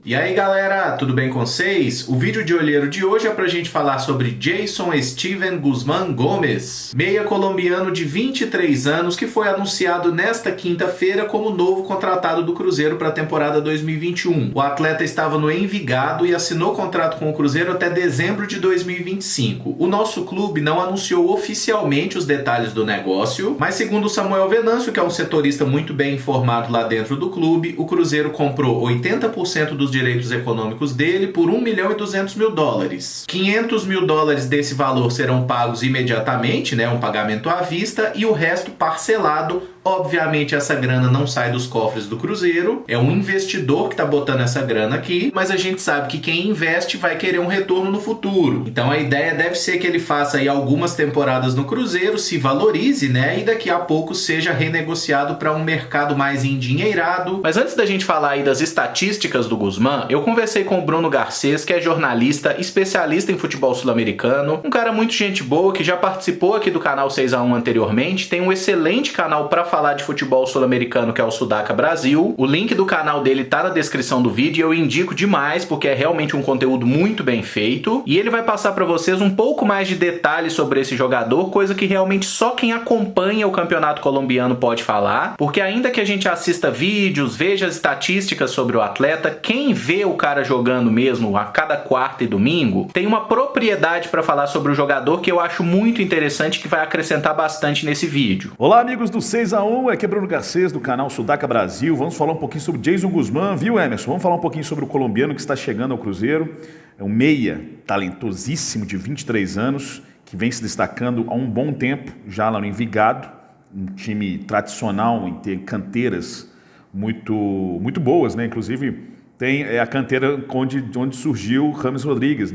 E aí galera, tudo bem com vocês? O vídeo de olheiro de hoje é pra gente falar sobre Jason Steven Guzmán Gómez, meia colombiano de 23 anos que foi anunciado nesta quinta-feira como novo contratado do Cruzeiro para a temporada 2021. O atleta estava no Envigado e assinou contrato com o Cruzeiro até dezembro de 2025. O nosso clube não anunciou oficialmente os detalhes do negócio, mas segundo Samuel Venâncio, que é um setorista muito bem informado lá dentro do clube, o Cruzeiro comprou 80% dos direitos econômicos dele por US$ 1.200.000. 500 mil dólares desse valor serão pagos imediatamente, um pagamento à vista, e o resto parcelado. Obviamente essa grana não sai dos cofres do Cruzeiro, é um investidor que está botando essa grana aqui, mas a gente sabe que quem investe vai querer um retorno no futuro. Então a ideia deve ser que ele faça aí algumas temporadas no Cruzeiro, se valorize, e daqui a pouco seja renegociado para um mercado mais endinheirado. Mas antes da gente falar aí das estatísticas do Guzmán, eu conversei com o Bruno Garcês, que é jornalista, especialista em futebol sul-americano, um cara muito gente boa, que já participou aqui do canal 6x1 anteriormente, tem um excelente canal para falar de futebol sul-americano, que é o Sudaca Brasil. O link do canal dele tá na descrição do vídeo e eu indico demais, porque é realmente um conteúdo muito bem feito. E ele vai passar para vocês um pouco mais de detalhes sobre esse jogador, coisa que realmente só quem acompanha o campeonato colombiano pode falar, porque ainda que a gente assista vídeos, veja as estatísticas sobre o atleta, quem vê o cara jogando mesmo a cada quarta e domingo, tem uma propriedade para falar sobre o jogador que eu acho muito interessante, que vai acrescentar bastante nesse vídeo. Olá amigos do 6x1, aqui é Bruno Garcês do canal Sudaca Brasil. Vamos falar um pouquinho sobre Jason Guzmán, viu, Emerson? Vamos falar um pouquinho sobre o colombiano que está chegando ao Cruzeiro. É um meia talentosíssimo de 23 anos, que vem se destacando há um bom tempo, já lá no Envigado, um time tradicional em ter canteiras muito boas, Inclusive tem a canteira onde surgiu James Rodrigues,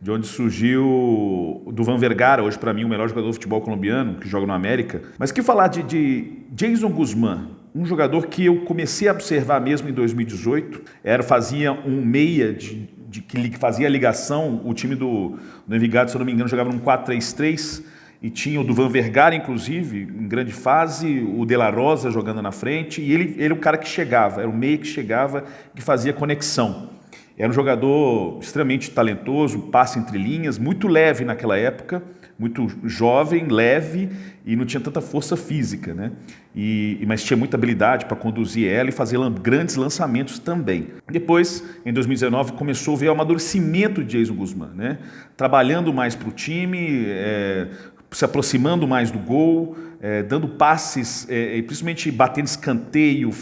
De onde surgiu o Duvan Vergara, hoje para mim o melhor jogador de futebol colombiano, que joga no América. Mas que falar de Jason Guzmán, um jogador que eu comecei a observar mesmo em 2018, fazia um meia que fazia a ligação, o time do Envigado, se eu não me engano, jogava num 4-3-3, e tinha o Duvan Vergara, inclusive, em grande fase, o De La Rosa jogando na frente, e ele era o cara que chegava, era o meia que chegava, que fazia conexão. Era um jogador extremamente talentoso, passe entre linhas, muito leve naquela época, muito jovem, leve, e não tinha tanta força física, mas tinha muita habilidade para conduzir ela e fazer grandes lançamentos também. Depois, em 2019, começou a ver o amadurecimento de Jason Guzmán, Trabalhando mais para o time, se aproximando mais do gol, dando passes, principalmente batendo escanteio,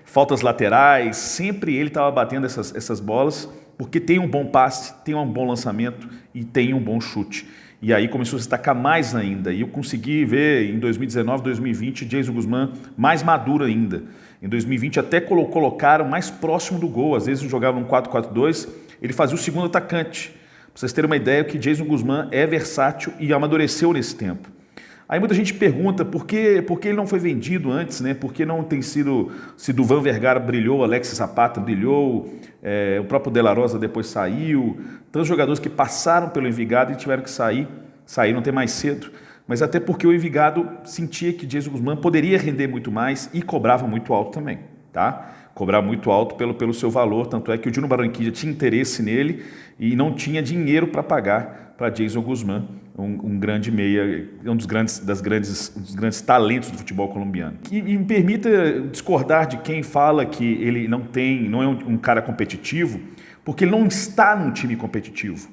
faltas laterais, sempre ele estava batendo essas bolas, porque tem um bom passe, tem um bom lançamento e tem um bom chute. E aí começou a se destacar mais ainda, e eu consegui ver em 2019, 2020, Jason Guzmán mais maduro ainda. Em 2020 até colocaram mais próximo do gol, às vezes jogava um 4-4-2, ele fazia o segundo atacante. Para vocês terem uma ideia que Jason Guzmán é versátil e amadureceu nesse tempo. Aí muita gente pergunta por que ele não foi vendido antes, Por que não tem sido, se Duvan Vergara brilhou, Alexis Zapata brilhou, o próprio De La Rosa depois saiu, tantos jogadores que passaram pelo Envigado e tiveram que saíram até mais cedo, mas até porque o Envigado sentia que Jason Guzmán poderia render muito mais e cobrava muito alto também, Cobrar muito alto pelo seu valor, tanto é que o Junior Barranquilla tinha interesse nele e não tinha dinheiro para pagar para Jason Guzmán, um grande meia, um dos grandes talentos do futebol colombiano. E me permita discordar de quem fala que ele não é um cara competitivo, porque ele não está num time competitivo.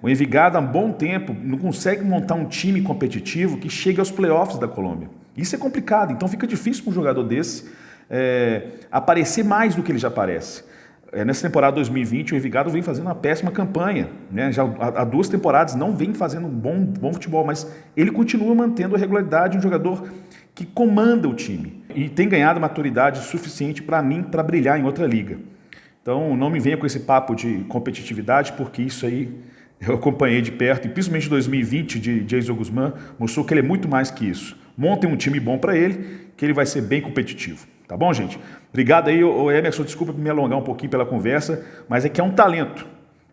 O Envigado há um bom tempo não consegue montar um time competitivo que chegue aos playoffs da Colômbia. Isso é complicado, então fica difícil para um jogador desse aparecer mais do que ele já aparece. Nessa temporada 2020, o Envigado vem fazendo uma péssima campanha, Já há 2 temporadas não vem fazendo um bom futebol, mas ele continua mantendo a regularidade, um jogador que comanda o time e tem ganhado maturidade suficiente para mim para brilhar em outra liga. Então não me venha com esse papo de competitividade, porque isso aí eu acompanhei de perto, e principalmente 2020 de Jason Guzmán mostrou que ele é muito mais que isso. Montem um time bom para ele, que ele vai ser bem competitivo. Tá bom, gente? Obrigado aí, Emerson, desculpa me alongar um pouquinho pela conversa, mas é que é um talento.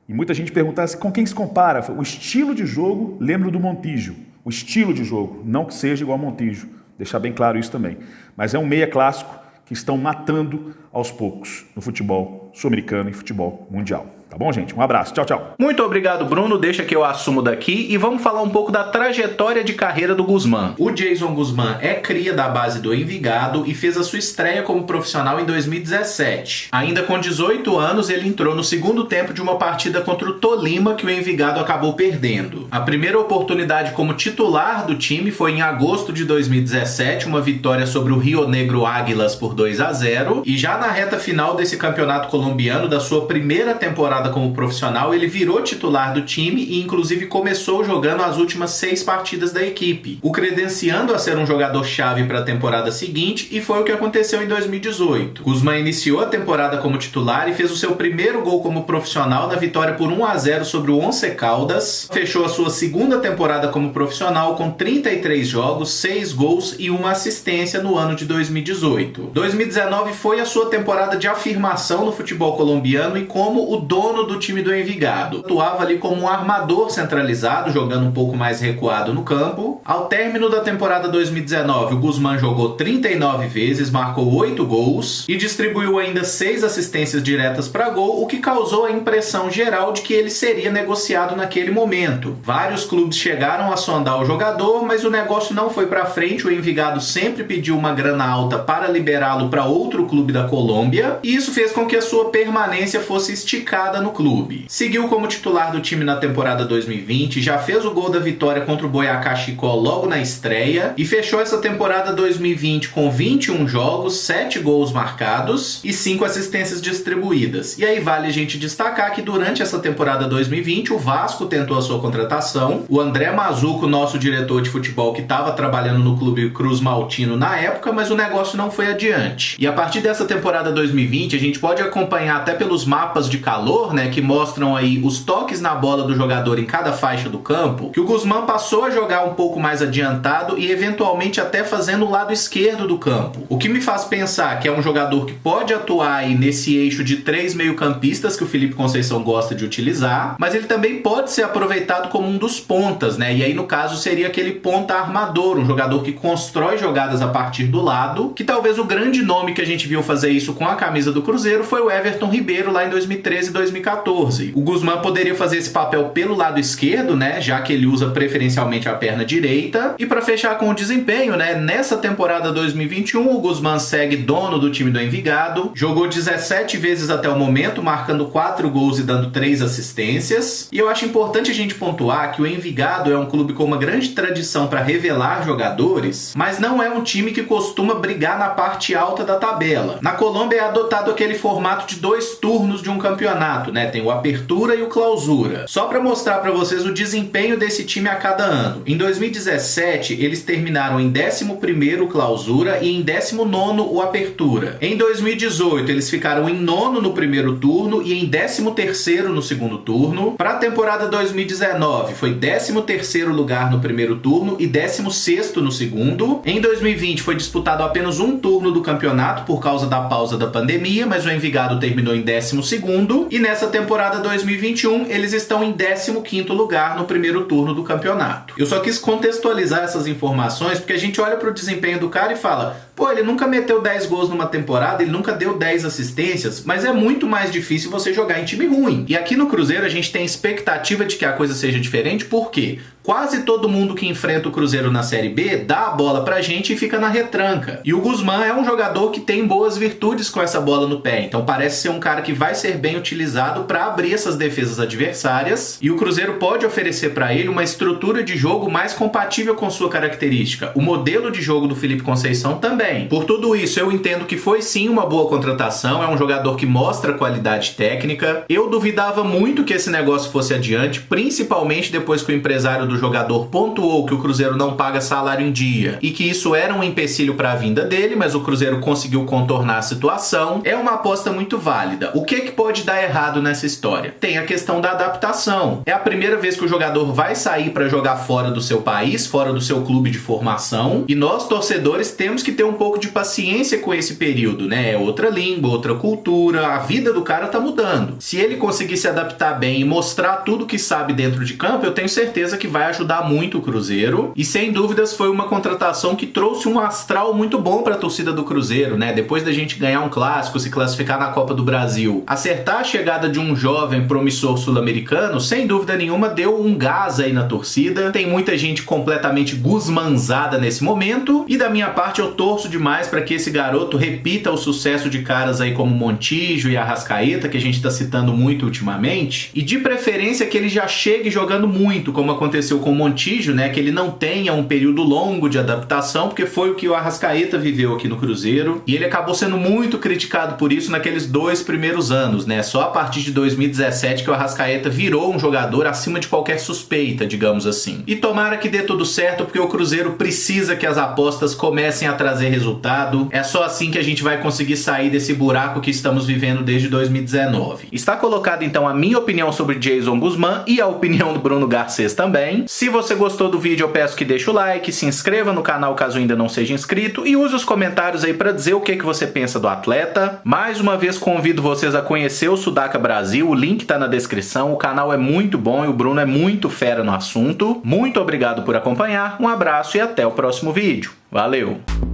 E muita gente pergunta com quem se compara. O estilo de jogo lembra do Montijo. O estilo de jogo, não que seja igual ao Montijo. Deixar bem claro isso também. Mas é um meia clássico que estão matando aos poucos no futebol sul-americano e futebol mundial. Tá bom, gente? Um abraço. Tchau, tchau. Muito obrigado, Bruno. Deixa que eu assumo daqui e vamos falar um pouco da trajetória de carreira do Guzmán. O Jason Guzmán é cria da base do Envigado e fez a sua estreia como profissional em 2017. Ainda com 18 anos, ele entrou no segundo tempo de uma partida contra o Tolima que o Envigado acabou perdendo. A primeira oportunidade como titular do time foi em agosto de 2017, uma vitória sobre o Rio Negro Águilas por 2-0, e já na reta final desse campeonato colombiano, da sua primeira temporada como profissional, ele virou titular do time e inclusive começou jogando as últimas 6 partidas da equipe, o credenciando a ser um jogador-chave para a temporada seguinte, e foi o que aconteceu em 2018. Guzmán iniciou a temporada como titular e fez o seu primeiro gol como profissional na vitória por 1-0 sobre o Once Caldas, fechou a sua segunda temporada como profissional com 33 jogos, 6 gols e 1 assistência no ano de 2018. 2019 foi a sua temporada de afirmação no futebol colombiano e como o dono do time do Envigado. Atuava ali como um armador centralizado, jogando um pouco mais recuado no campo. Ao término da temporada 2019, o Guzmán jogou 39 vezes, marcou 8 gols e distribuiu ainda 6 assistências diretas para gol, o que causou a impressão geral de que ele seria negociado naquele momento. Vários clubes chegaram a sondar o jogador, mas o negócio não foi para frente. O Envigado sempre pediu uma grana alta para liberá-lo para outro clube da Colômbia, e isso fez com que a sua permanência fosse esticada no clube. Seguiu como titular do time na temporada 2020, já fez o gol da vitória contra o Boyacá Chicó logo na estreia e fechou essa temporada 2020 com 21 jogos, 7 gols marcados e 5 assistências distribuídas. E aí vale a gente destacar que durante essa temporada 2020 o Vasco tentou a sua contratação, o André Mazuco, nosso diretor de futebol, que estava trabalhando no clube Cruz Maltino na época, mas o negócio não foi adiante. E a partir dessa temporada 2020 a gente pode acompanhar até pelos mapas de calor, né, que mostram aí os toques na bola do jogador em cada faixa do campo, que o Guzmán passou a jogar um pouco mais adiantado e eventualmente até fazendo o lado esquerdo do campo. O que me faz pensar que é um jogador que pode atuar aí nesse eixo de 3 meio-campistas que o Felipe Conceição gosta de utilizar, mas ele também pode ser aproveitado como um dos pontas, né? E aí no caso seria aquele ponta armador, um jogador que constrói jogadas a partir do lado, que talvez o grande nome que a gente viu fazer isso com a camisa do Cruzeiro foi o Everton Ribeiro lá em 2013 e 2014. O Guzmán poderia fazer esse papel pelo lado esquerdo, né, já que ele usa preferencialmente a perna direita. E para fechar com o desempenho, né, nessa temporada 2021 o Guzmán segue dono do time do Envigado, jogou 17 vezes até o momento, marcando 4 gols e dando 3 assistências. E eu acho importante a gente pontuar que o Envigado é um clube com uma grande tradição para revelar jogadores, mas não é um time que costuma brigar na parte alta da tabela. Na Colômbia é adotado aquele formato de 2 turnos de um campeonato, né? Tem o Apertura e o Clausura. Só para mostrar para vocês o desempenho desse time a cada ano. Em 2017, eles terminaram em 11º o Clausura e em 19º o Apertura. Em 2018, eles ficaram em 9º no primeiro turno e em 13º no segundo turno. Para a temporada 2019, foi 13º lugar no primeiro turno e 16º no segundo. Em 2020, foi disputado apenas um turno do campeonato por causa da pausa da pandemia, mas o Envigado terminou em 12º. E nessa temporada 2021, eles estão em 15º lugar no primeiro turno do campeonato. Eu só quis contextualizar essas informações porque a gente olha para o desempenho do cara e fala: pô, ele nunca meteu 10 gols numa temporada, ele nunca deu 10 assistências, mas é muito mais difícil você jogar em time ruim. E aqui no Cruzeiro a gente tem expectativa de que a coisa seja diferente, porque quase todo mundo que enfrenta o Cruzeiro na Série B dá a bola pra gente e fica na retranca. E o Guzmán é um jogador que tem boas virtudes com essa bola no pé, então parece ser um cara que vai ser bem utilizado para abrir essas defesas adversárias, e o Cruzeiro pode oferecer para ele uma estrutura de jogo mais compatível com sua característica. O modelo de jogo do Felipe Conceição também. Por tudo isso, eu entendo que foi sim uma boa contratação, é um jogador que mostra qualidade técnica. Eu duvidava muito que esse negócio fosse adiante, principalmente depois que o empresário do jogador pontuou que o Cruzeiro não paga salário em dia e que isso era um empecilho para a vinda dele, mas o Cruzeiro conseguiu contornar a situação. É uma aposta muito válida. O que pode dar errado nessa história? Tem a questão da adaptação. É a primeira vez que o jogador vai sair para jogar fora do seu país, fora do seu clube de formação, e nós, torcedores, temos que ter um pouco de paciência com esse período, né? É outra língua, outra cultura, a vida do cara tá mudando. Se ele conseguir se adaptar bem e mostrar tudo que sabe dentro de campo, eu tenho certeza que vai ajudar muito o Cruzeiro. E sem dúvidas foi uma contratação que trouxe um astral muito bom para a torcida do Cruzeiro, né? Depois da gente ganhar um clássico, se classificar na Copa do Brasil, acertar a chegada de um jovem promissor sul-americano, sem dúvida nenhuma deu um gás aí na torcida. Tem muita gente completamente guzmanzada nesse momento, e da minha parte eu torço demais para que esse garoto repita o sucesso de caras aí como Montijo e Arrascaeta, que a gente tá citando muito ultimamente, e de preferência que ele já chegue jogando muito, como aconteceu com o Montijo, né? Que ele não tenha um período longo de adaptação, porque foi o que o Arrascaeta viveu aqui no Cruzeiro, e ele acabou sendo muito criticado por isso naqueles 2 primeiros anos, né? Só a partir de 2017 que o Arrascaeta virou um jogador acima de qualquer suspeita, digamos assim. E tomara que dê tudo certo, porque o Cruzeiro precisa que as apostas comecem a trazer resultado. É só assim que a gente vai conseguir sair desse buraco que estamos vivendo desde 2019. Está colocado então a minha opinião sobre Jason Guzmán e a opinião do Bruno Garcês também. Se você gostou do vídeo, eu peço que deixe o like, se inscreva no canal caso ainda não seja inscrito e use os comentários aí para dizer o que você pensa do atleta. Mais uma vez convido vocês a conhecer o Sudaca Brasil, o link tá na descrição, o canal é muito bom e o Bruno é muito fera no assunto. Muito obrigado por acompanhar, um abraço e até o próximo vídeo. Valeu!